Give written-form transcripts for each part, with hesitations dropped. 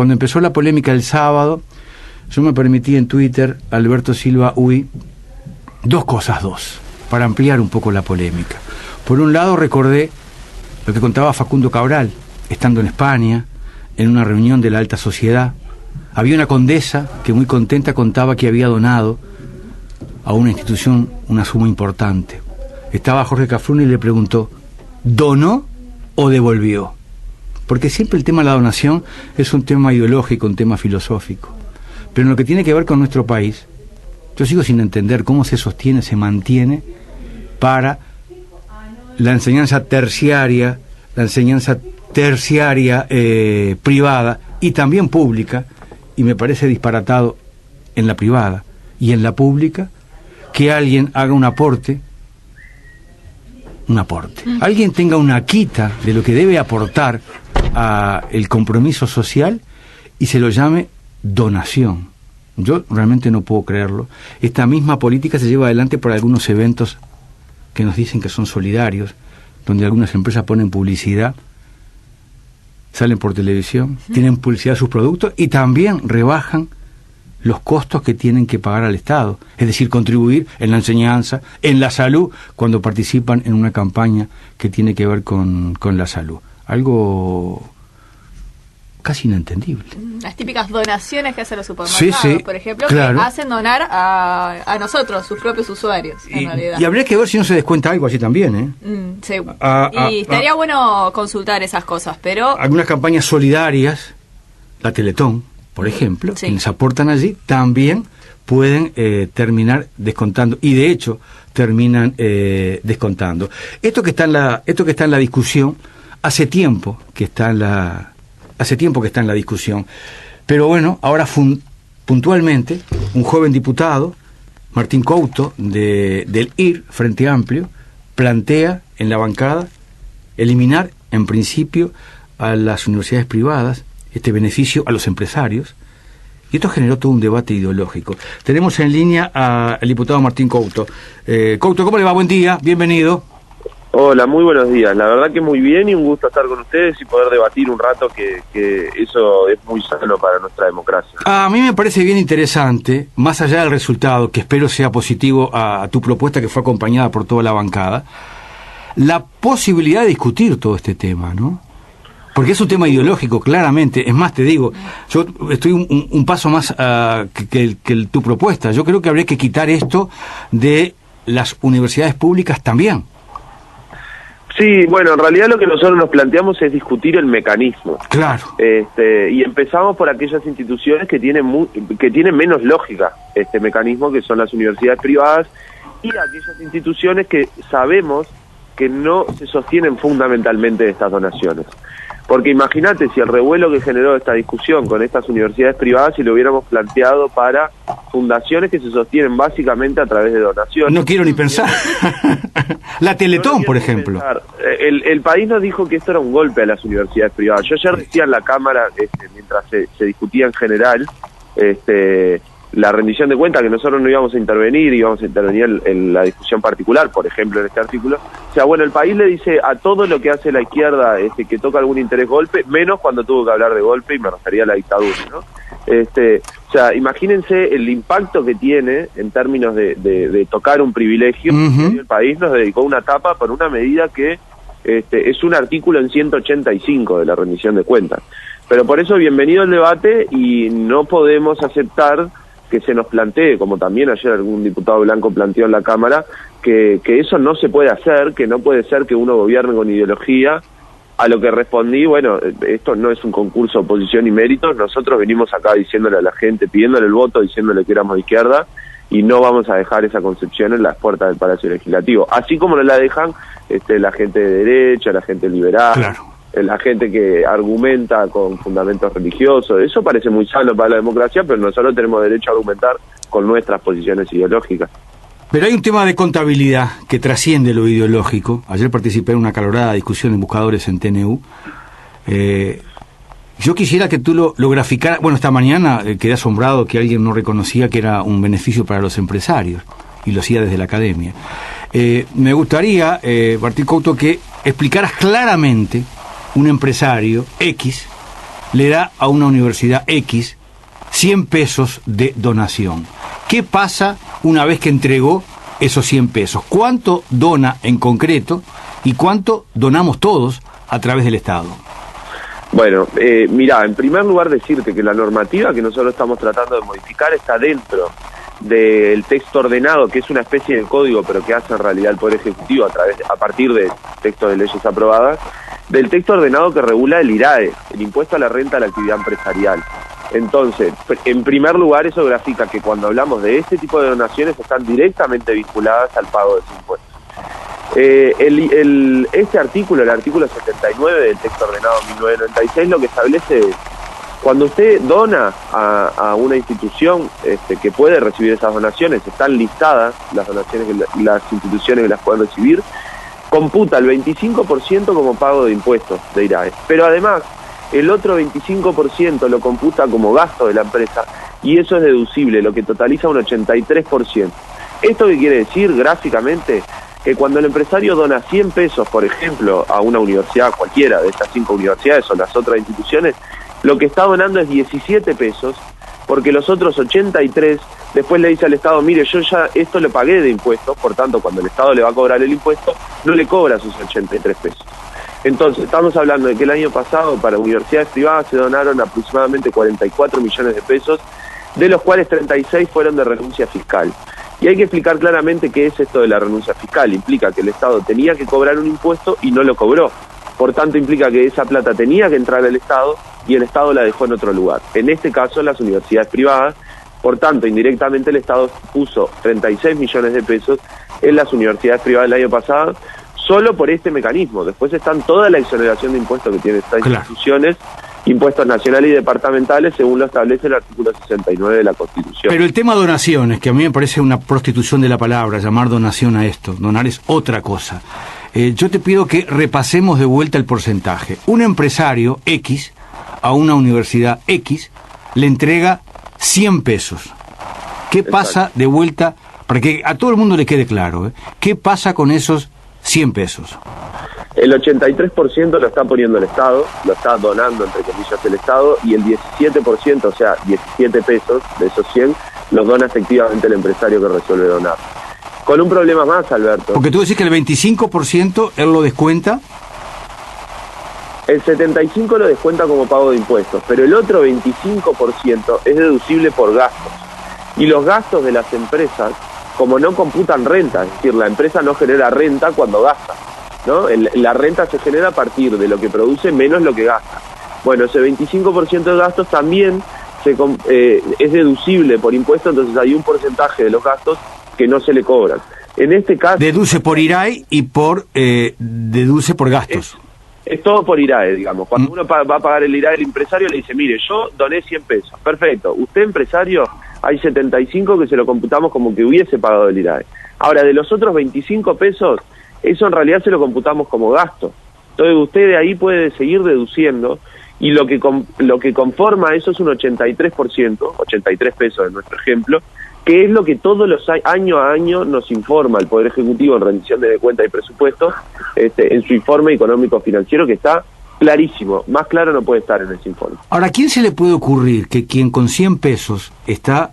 cuando empezó la polémica el sábado, yo me permití en Twitter, Alberto Silva UI, dos, para ampliar un poco la polémica. Por un lado, recordé lo que contaba Facundo Cabral, estando en España, en una reunión de la alta sociedad. Había una condesa que muy contenta contaba que había donado a una institución una suma importante. Estaba Jorge Cafrune y le preguntó, ¿donó o devolvió? Porque siempre el tema de la donación es un tema ideológico, un tema filosófico. Pero en lo que tiene que ver con nuestro país, yo sigo sin entender cómo se sostiene, se mantiene para la enseñanza terciaria, privada y también pública, y me parece disparatado en la privada y en la pública que alguien haga un aporte, alguien tenga una quita de lo que debe aportar a el compromiso social y se lo llame donación. Yo realmente no puedo creerlo. Esta misma política se lleva adelante por algunos eventos que nos dicen que son solidarios, donde algunas empresas ponen publicidad, salen por televisión, tienen publicidad de sus productos y también rebajan los costos que tienen que pagar al Estado, es decir, contribuir en la enseñanza, en la salud, cuando participan en una campaña que tiene que ver con la salud. Algo casi inentendible. Las típicas donaciones que hacen los supermercados, por ejemplo, claro, que hacen donar a nosotros, sus propios usuarios, en realidad. Y habría que ver si no se descuenta algo así también, ¿eh? Sí. Y estaría bueno consultar esas cosas, pero... Algunas campañas solidarias, la Teletón, por ejemplo, quienes aportan allí, también pueden terminar descontando, y de hecho terminan descontando. Esto que está en la discusión, hace tiempo que está en la discusión. Pero bueno, ahora puntualmente, un joven diputado, Martín Couto, del IR, Frente Amplio, plantea en la bancada eliminar, en principio, a las universidades privadas, este beneficio a los empresarios, y esto generó todo un debate ideológico. Tenemos en línea al diputado Martín Couto. Couto, ¿cómo le va? Buen día, bienvenido. Hola, muy buenos días. La verdad que muy bien y un gusto estar con ustedes y poder debatir un rato que eso es muy sano para nuestra democracia. A mí me parece bien interesante, más allá del resultado, que espero sea positivo a tu propuesta que fue acompañada por toda la bancada, la posibilidad de discutir todo este tema, ¿no? Porque es un tema ideológico, claramente. Es más, te digo, yo estoy un paso más que tu propuesta. Yo creo que habría que quitar esto de las universidades públicas también. Sí, bueno, en realidad lo que nosotros nos planteamos es discutir el mecanismo. Claro. Y empezamos por aquellas instituciones que tienen menos lógica este mecanismo, que son las universidades privadas, y aquellas instituciones que sabemos que no se sostienen fundamentalmente de estas donaciones. Porque imagínate si el revuelo que generó esta discusión con estas universidades privadas, si lo hubiéramos planteado para fundaciones que se sostienen básicamente a través de donaciones. No quiero ni pensar. La Teletón, por ejemplo. El país nos dijo que esto era un golpe a las universidades privadas. Yo ayer decía en la Cámara, mientras se discutía en general, la rendición de cuentas, que nosotros no íbamos a intervenir, íbamos a intervenir en la discusión particular, por ejemplo, en este artículo. O sea, bueno, el país le dice a todo lo que hace la izquierda que toca algún interés golpe, menos cuando tuvo que hablar de golpe, y me refería a la dictadura, ¿no? O sea, imagínense el impacto que tiene en términos de tocar un privilegio. El país nos dedicó una tapa por una medida que es un artículo en 185 de la rendición de cuentas. Pero por eso, bienvenido el debate, y no podemos aceptar que se nos plantee, como también ayer algún diputado blanco planteó en la Cámara, que eso no se puede hacer, que no puede ser que uno gobierne con ideología. A lo que respondí, bueno, esto no es un concurso de oposición y méritos, nosotros venimos acá diciéndole a la gente, pidiéndole el voto, diciéndole que éramos de izquierda, y no vamos a dejar esa concepción en las puertas del Palacio Legislativo, así como no la dejan la gente de derecha, la gente liberal. Claro. La gente que argumenta con fundamentos religiosos. Eso parece muy sano para la democracia, pero nosotros tenemos derecho a argumentar con nuestras posiciones ideológicas. Pero hay un tema de contabilidad que trasciende lo ideológico. Ayer participé en una acalorada discusión en Buscadores en TNU. Yo quisiera que tú lo graficaras. Bueno, esta mañana quedé asombrado que alguien no reconocía que era un beneficio para los empresarios, y lo hacía desde la academia. Me gustaría, Martín Couto, que explicaras claramente un empresario X le da a una universidad X 100 pesos de donación. ¿Qué pasa una vez que entregó esos 100 pesos? ¿Cuánto dona en concreto y cuánto donamos todos a través del Estado? Bueno, mirá, en primer lugar decirte que la normativa que nosotros estamos tratando de modificar está dentro del texto ordenado, que es una especie de código, pero que hace en realidad el Poder Ejecutivo a partir de textos de leyes aprobadas, del texto ordenado que regula el IRAE, el impuesto a la renta a la actividad empresarial. Entonces, en primer lugar, eso grafica que cuando hablamos de este tipo de donaciones están directamente vinculadas al pago de ese impuesto. Este artículo, el artículo 79 del texto ordenado 1996, lo que establece es, cuando usted dona a una institución que puede recibir esas donaciones, están listadas las donaciones, las instituciones que las pueden recibir, computa el 25% como pago de impuestos de IRAE, pero además el otro 25% lo computa como gasto de la empresa y eso es deducible, lo que totaliza un 83%. ¿Esto qué quiere decir gráficamente? Que cuando el empresario dona 100 pesos, por ejemplo, a una universidad cualquiera de estas 5 universidades o las otras instituciones, lo que está donando es 17 pesos, porque los otros 83 después le dice al Estado, mire, yo ya esto lo pagué de impuestos, por tanto, cuando el Estado le va a cobrar el impuesto, no le cobra sus 83 pesos. Entonces, estamos hablando de que el año pasado para universidades privadas se donaron aproximadamente 44 millones de pesos, de los cuales 36 fueron de renuncia fiscal. Y hay que explicar claramente qué es esto de la renuncia fiscal. Implica que el Estado tenía que cobrar un impuesto y no lo cobró. Por tanto, implica que esa plata tenía que entrar al Estado y el Estado la dejó en otro lugar. En este caso, las universidades privadas. Por tanto, indirectamente el Estado puso 36 millones de pesos en las universidades privadas el año pasado, solo por este mecanismo. Después están toda la exoneración de impuestos que tienen estas instituciones, impuestos nacionales y departamentales, según lo establece el artículo 69 de la Constitución. Pero el tema donaciones, que a mí me parece una prostitución de la palabra, llamar donación a esto. Donar es otra cosa. Yo te pido que repasemos de vuelta el porcentaje. Un empresario X a una universidad X le entrega 100 pesos. ¿Qué pasa de vuelta? Para que a todo el mundo le quede claro, ¿qué pasa con esos 100 pesos? El 83% lo está poniendo el Estado, lo está donando, entre comillas, el Estado, y el 17%, o sea, 17 pesos de esos 100, los dona efectivamente el empresario que resuelve donar. Con un problema más, Alberto. Porque tú decís que el 25% él lo descuenta. El 75% lo descuenta como pago de impuestos, pero el otro 25% es deducible por gastos. Y los gastos de las empresas, como no computan renta, es decir, la empresa no genera renta cuando gasta, ¿no? La renta se genera a partir de lo que produce menos lo que gasta. Bueno, ese 25% de gastos también es deducible por impuesto, entonces hay un porcentaje de los gastos que no se le cobran. En este caso... Deduce por IRAE y deduce por gastos. Es todo por IRAE, digamos. Cuando uno va a pagar el IRAE, el empresario le dice, mire, yo doné 100 pesos. Perfecto. Usted, empresario, hay 75 que se lo computamos como que hubiese pagado el IRAE. Ahora, de los otros 25 pesos, eso en realidad se lo computamos como gasto. Entonces, usted de ahí puede seguir deduciendo y lo que conforma eso es un 83%, 83 pesos en nuestro ejemplo, que es lo que todos los año a año nos informa el Poder Ejecutivo en rendición de cuentas y presupuestos, en su informe económico financiero, que está clarísimo, más claro no puede estar en ese informe. Ahora, ¿a quién se le puede ocurrir que quien con 100 pesos está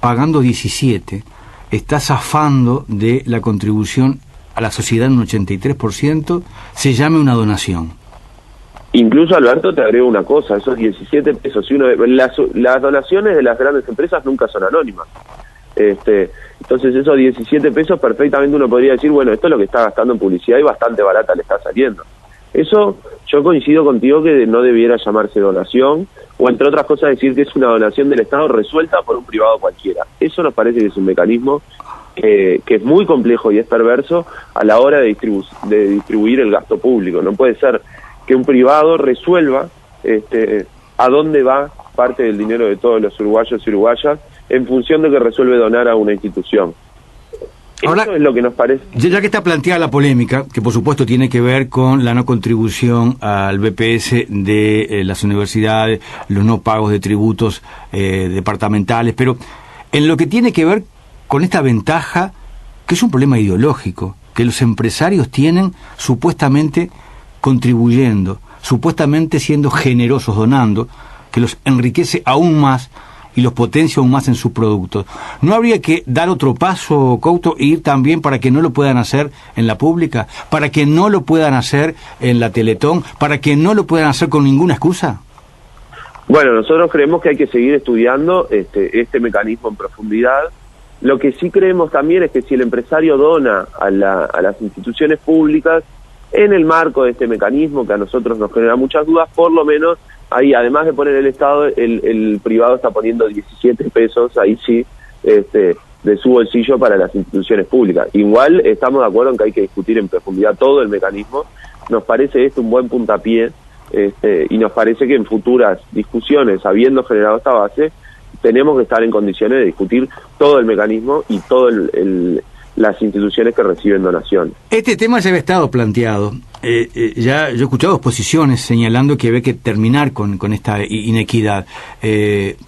pagando 17, está zafando de la contribución a la sociedad en un 83%, se llame una donación? Incluso, Alberto, te agrego una cosa, esos 17 pesos, si las donaciones de las grandes empresas nunca son anónimas. Entonces esos 17 pesos perfectamente uno podría decir, bueno, esto es lo que está gastando en publicidad y bastante barata le está saliendo. Eso yo coincido contigo que no debiera llamarse donación, o entre otras cosas decir que es una donación del Estado resuelta por un privado cualquiera. Eso nos parece que es un mecanismo que es muy complejo y es perverso a la hora de distribuir el gasto público. No puede ser que un privado resuelva a dónde va parte del dinero de todos los uruguayos y uruguayas en función de que resuelve donar a una institución. Ahora, eso es lo que nos parece. Ya que está planteada la polémica, que por supuesto tiene que ver con la no contribución al BPS de las universidades, los no pagos de tributos departamentales, pero en lo que tiene que ver con esta ventaja, que es un problema ideológico, que los empresarios tienen supuestamente contribuyendo supuestamente siendo generosos, donando, que los enriquece aún más y los potencia aún más en sus productos. ¿No habría que dar otro paso, Couto, e ir también para que no lo puedan hacer en la pública, para que no lo puedan hacer en la Teletón, para que no lo puedan hacer con ninguna excusa? Bueno, nosotros creemos que hay que seguir estudiando este mecanismo en profundidad. Lo que sí creemos también es que si el empresario dona a las instituciones públicas, en el marco de este mecanismo que a nosotros nos genera muchas dudas, por lo menos ahí, además de poner el Estado, el privado está poniendo 17 pesos, ahí sí, de su bolsillo para las instituciones públicas. Igual estamos de acuerdo en que hay que discutir en profundidad todo el mecanismo. Nos parece esto un buen puntapié, y nos parece que en futuras discusiones, habiendo generado esta base, tenemos que estar en condiciones de discutir todo el mecanismo y todas las instituciones que reciben donaciones. Este tema ya había estado planteado. Ya yo he escuchado exposiciones señalando que había que terminar con esta inequidad.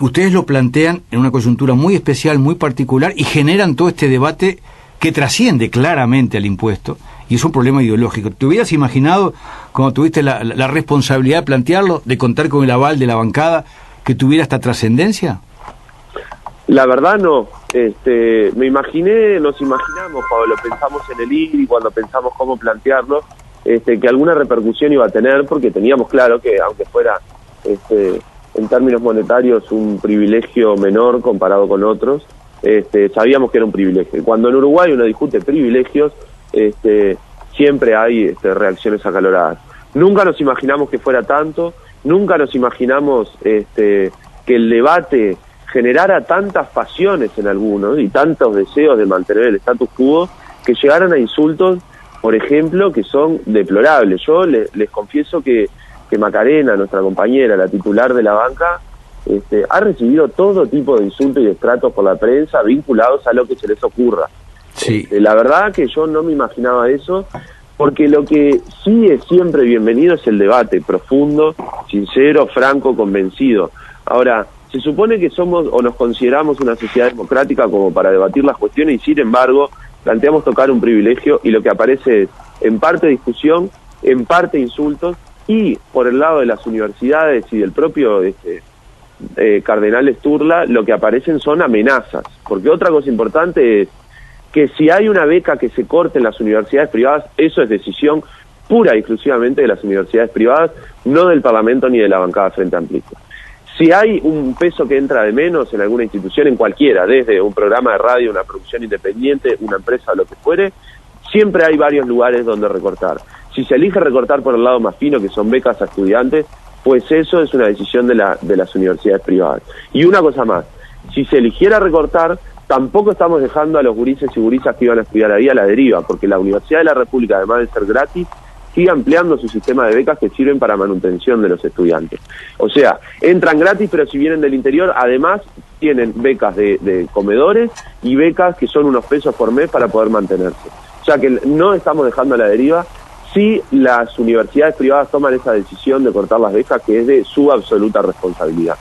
Ustedes lo plantean en una coyuntura muy especial, muy particular, y generan todo este debate que trasciende claramente al impuesto, y es un problema ideológico. ¿Te hubieras imaginado, cuando tuviste la responsabilidad de plantearlo, de contar con el aval de la bancada, que tuviera esta trascendencia? La verdad no. Nos imaginamos cuando lo pensamos en el IRI, cuando pensamos cómo plantearlo, que alguna repercusión iba a tener, porque teníamos claro que aunque fuera en términos monetarios un privilegio menor comparado con otros, sabíamos que era un privilegio. Cuando en Uruguay uno discute privilegios, siempre hay reacciones acaloradas. Nunca nos imaginamos que fuera tanto, nunca nos imaginamos que el debate generara tantas pasiones en algunos y tantos deseos de mantener el status quo, que llegaran a insultos, por ejemplo, que son deplorables. Yo les confieso que Macarena, nuestra compañera, la titular de la banca, ha recibido todo tipo de insultos y destratos por la prensa vinculados a lo que se les ocurra. Sí. La verdad que yo no me imaginaba eso, porque lo que sí es siempre bienvenido es el debate profundo, sincero, franco, convencido. Ahora, se supone que somos o nos consideramos una sociedad democrática como para debatir las cuestiones, y sin embargo planteamos tocar un privilegio, y lo que aparece es en parte discusión, en parte insultos, y por el lado de las universidades y del propio cardenal Sturla, lo que aparecen son amenazas. Porque otra cosa importante es que si hay una beca que se corte en las universidades privadas, eso es decisión pura y exclusivamente de las universidades privadas, no del Parlamento ni de la bancada Frente Amplista. Si hay un peso que entra de menos en alguna institución, en cualquiera, desde un programa de radio, una producción independiente, una empresa, lo que fuere, siempre hay varios lugares donde recortar. Si se elige recortar por el lado más fino, que son becas a estudiantes, pues eso es una decisión de las universidades privadas. Y una cosa más, si se eligiera recortar, tampoco estamos dejando a los gurises y gurisas que iban a estudiar ahí a la deriva, porque la Universidad de la República, además de ser gratis, sigue ampliando su sistema de becas que sirven para manutención de los estudiantes. O sea, entran gratis, pero si vienen del interior, además tienen becas de comedores y becas que son unos pesos por mes para poder mantenerse. O sea que no estamos dejando a la deriva. Sí, las universidades privadas toman esa decisión de cortar las becas, que es de su absoluta responsabilidad.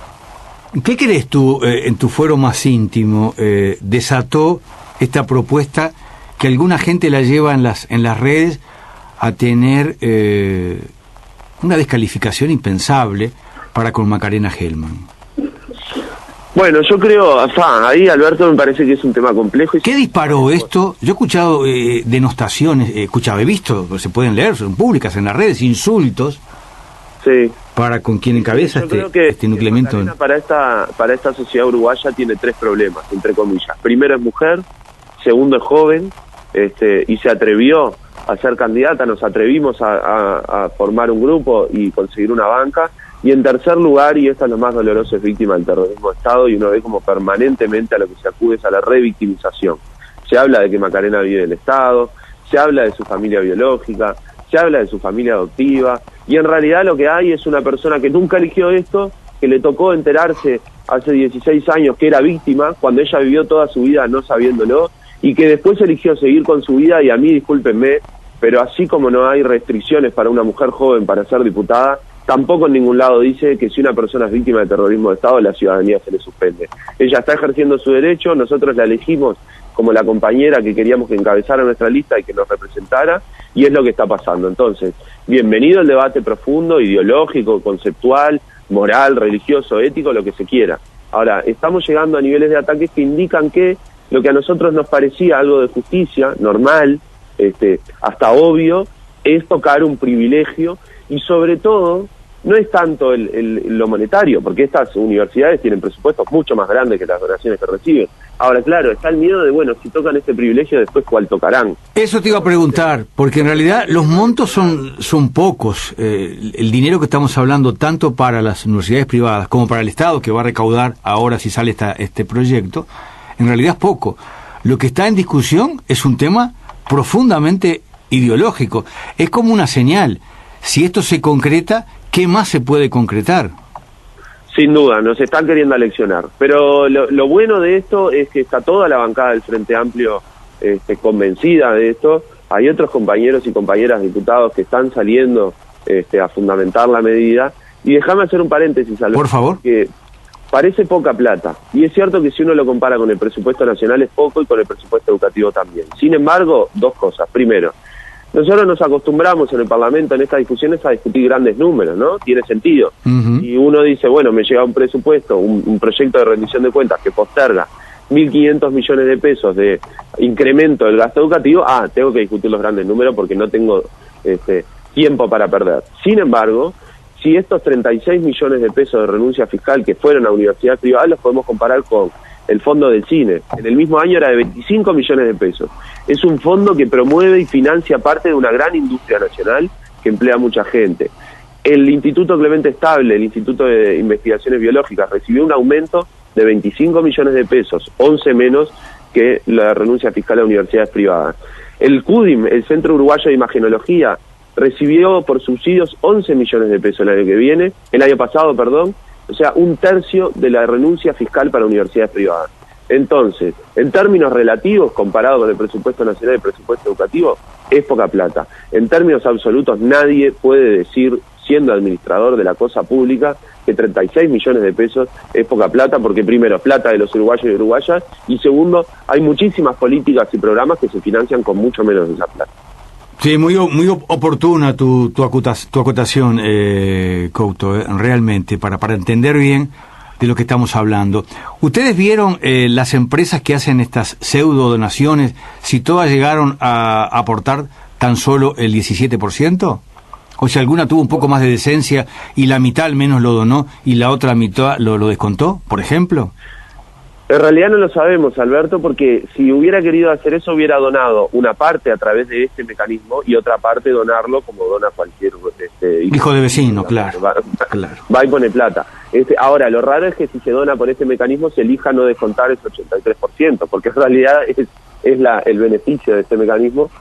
¿Qué crees tú, en tu fuero más íntimo, desató esta propuesta que alguna gente la lleva en las redes a tener una descalificación impensable para con Macarena Gelman? Bueno, yo creo, ahí, Alberto, me parece que es un tema complejo. ¿Qué disparó esto? Yo he escuchado denostaciones, he visto, se pueden leer, son públicas en las redes, insultos, sí, para con quien encabeza este nucleamiento. Para esta sociedad uruguaya tiene tres problemas, entre comillas. Primero, es mujer; segundo, es joven, y se atrevió a ser candidata, nos atrevimos a formar un grupo y conseguir una banca; y en tercer lugar, y esta es lo más doloroso, es víctima del terrorismo de Estado, y uno ve como permanentemente a lo que se acude es a la revictimización. Se habla de que Macarena vive en el Estado, se habla de su familia biológica, se habla de su familia adoptiva, y en realidad lo que hay es una persona que nunca eligió esto, que le tocó enterarse hace 16 años que era víctima, cuando ella vivió toda su vida no sabiéndolo, y que después eligió seguir con su vida. Y a mí, discúlpenme, pero así como no hay restricciones para una mujer joven para ser diputada, tampoco en ningún lado dice que si una persona es víctima de terrorismo de Estado, la ciudadanía se le suspende. Ella está ejerciendo su derecho, nosotros la elegimos como la compañera que queríamos que encabezara nuestra lista y que nos representara, y es lo que está pasando. Entonces, bienvenido el debate profundo, ideológico, conceptual, moral, religioso, ético, lo que se quiera. Ahora, estamos llegando a niveles de ataques que indican que lo que a nosotros nos parecía algo de justicia, normal, hasta obvio, es tocar un privilegio, y sobre todo, no es tanto lo monetario, porque estas universidades tienen presupuestos mucho más grandes que las donaciones que reciben. Ahora, claro, está el miedo de, bueno, si tocan este privilegio, después ¿cuál tocarán? Eso te iba a preguntar, porque en realidad los montos son pocos. El dinero que estamos hablando, tanto para las universidades privadas como para el Estado, que va a recaudar ahora si sale este proyecto, en realidad es poco. Lo que está en discusión es un tema profundamente ideológico. Es como una señal. Si esto se concreta, ¿qué más se puede concretar? Sin duda, nos están queriendo aleccionar. Pero lo bueno de esto es que está toda la bancada del Frente Amplio convencida de esto. Hay otros compañeros y compañeras diputados que están saliendo a fundamentar la medida. Y déjame hacer un paréntesis, Alberto. Por favor. Que parece poca plata. Y es cierto que si uno lo compara con el presupuesto nacional es poco y con el presupuesto educativo también. Sin embargo, dos cosas. Primero, nosotros nos acostumbramos en el Parlamento, en estas discusiones, a discutir grandes números, ¿no? Tiene sentido. Y uno dice, bueno, me llega un presupuesto, un proyecto de rendición de cuentas que posterga 1.500 millones de pesos de incremento del gasto educativo, tengo que discutir los grandes números porque no tengo tiempo para perder. Sin embargo, si estos 36 millones de pesos de renuncia fiscal que fueron a universidades privadas los podemos comparar con el fondo del cine. En el mismo año era de 25 millones de pesos. Es un fondo que promueve y financia parte de una gran industria nacional que emplea mucha gente. El Instituto Clemente Estable, el Instituto de Investigaciones Biológicas, recibió un aumento de 25 millones de pesos, 11 menos que la renuncia fiscal a universidades privadas. El CUDIM, el Centro Uruguayo de Imagenología, recibió por subsidios 11 millones de pesos el año pasado, o sea, un tercio de la renuncia fiscal para universidades privadas. Entonces, en términos relativos, comparado con el presupuesto nacional y el presupuesto educativo, es poca plata. En términos absolutos, nadie puede decir, siendo administrador de la cosa pública, que 36 millones de pesos es poca plata, porque primero, plata de los uruguayos y uruguayas, y segundo, hay muchísimas políticas y programas que se financian con mucho menos de esa plata. Sí, muy oportuna tu acotación, Couto, realmente, para entender bien de lo que estamos hablando. ¿Ustedes vieron las empresas que hacen estas pseudo donaciones, si todas llegaron a aportar tan solo el 17%? O si alguna tuvo un poco más de decencia y la mitad al menos lo donó y la otra mitad lo descontó, por ejemplo. En realidad no lo sabemos, Alberto, porque si hubiera querido hacer eso, hubiera donado una parte a través de este mecanismo y otra parte donarlo como dona cualquier hijo de vecino, claro. Va y pone plata. Ahora, lo raro es que si se dona por este mecanismo se elija no descontar ese 83%, porque en realidad es el beneficio de este mecanismo,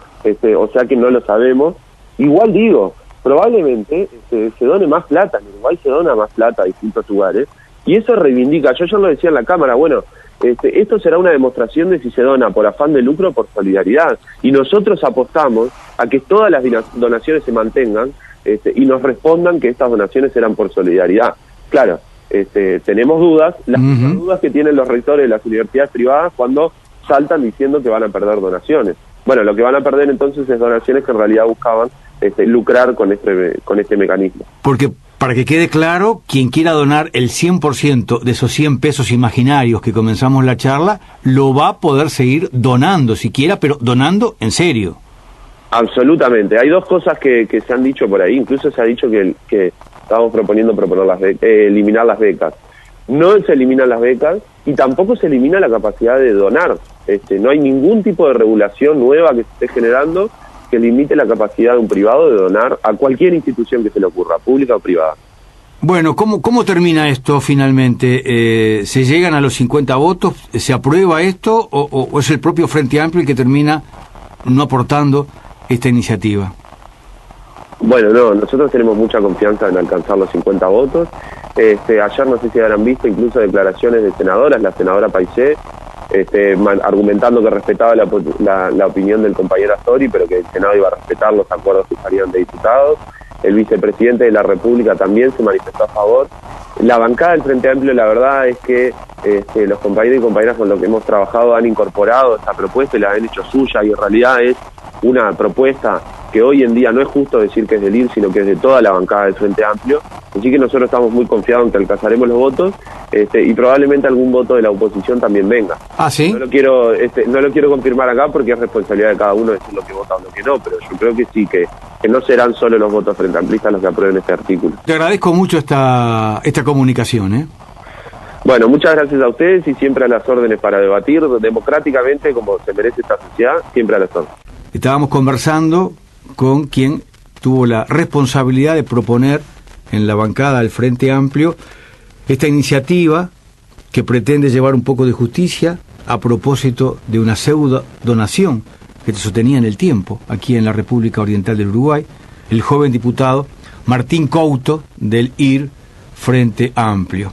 o sea que no lo sabemos. Igual digo, probablemente se done más plata, en Uruguay se dona más plata a distintos lugares, y eso reivindica, yo lo decía en la Cámara, bueno, esto será una demostración de si se dona por afán de lucro o por solidaridad, y nosotros apostamos a que todas las donaciones se mantengan y nos respondan que estas donaciones eran por solidaridad. Claro, tenemos dudas, las dudas que tienen los rectores de las universidades privadas cuando saltan diciendo que van a perder donaciones. Bueno, lo que van a perder entonces es donaciones que en realidad buscaban lucrar con este mecanismo. Porque, para que quede claro, quien quiera donar el 100% de esos 100 pesos imaginarios que comenzamos la charla, lo va a poder seguir donando si quiera, pero donando en serio. Absolutamente. Hay dos cosas que se han dicho por ahí. Incluso se ha dicho que estamos proponiendo eliminar las becas. No se eliminan las becas y tampoco se elimina la capacidad de donar. No hay ningún tipo de regulación nueva que se esté generando que limite la capacidad de un privado de donar a cualquier institución que se le ocurra, pública o privada. Bueno, ¿cómo termina esto finalmente? ¿Se llegan a los 50 votos? ¿Se aprueba esto? ¿O es el propio Frente Amplio el que termina no aportando esta iniciativa? Bueno, no, nosotros tenemos mucha confianza en alcanzar los 50 votos. Ayer no sé si habrán visto incluso declaraciones de senadoras, la senadora Paisé argumentando que respetaba la opinión del compañero Astori, pero que el Senado iba a respetar los acuerdos que salieron de diputados. El vicepresidente de la República también se manifestó a favor. La bancada del Frente Amplio, la verdad es que los compañeros y compañeras con los que hemos trabajado han incorporado esta propuesta y la han hecho suya, y en realidad es una propuesta que hoy en día no es justo decir que es del IR, sino que es de toda la bancada del Frente Amplio. Así que nosotros estamos muy confiados en que alcanzaremos los votos, y probablemente algún voto de la oposición también venga. ¿Ah, sí? No lo quiero confirmar acá porque es responsabilidad de cada uno decir lo que vota o lo que no, pero yo creo que sí, que no serán solo los votos frente amplistas los que aprueben este artículo. Te agradezco mucho esta comunicación, ¿eh? Bueno, muchas gracias a ustedes y siempre a las órdenes para debatir democráticamente como se merece esta sociedad, siempre a las órdenes. Estábamos conversando con quien tuvo la responsabilidad de proponer en la bancada del Frente Amplio esta iniciativa que pretende llevar un poco de justicia a propósito de una pseudo donación que se sostenía en el tiempo aquí en la República Oriental del Uruguay, el joven diputado Martín Couto del IR Frente Amplio.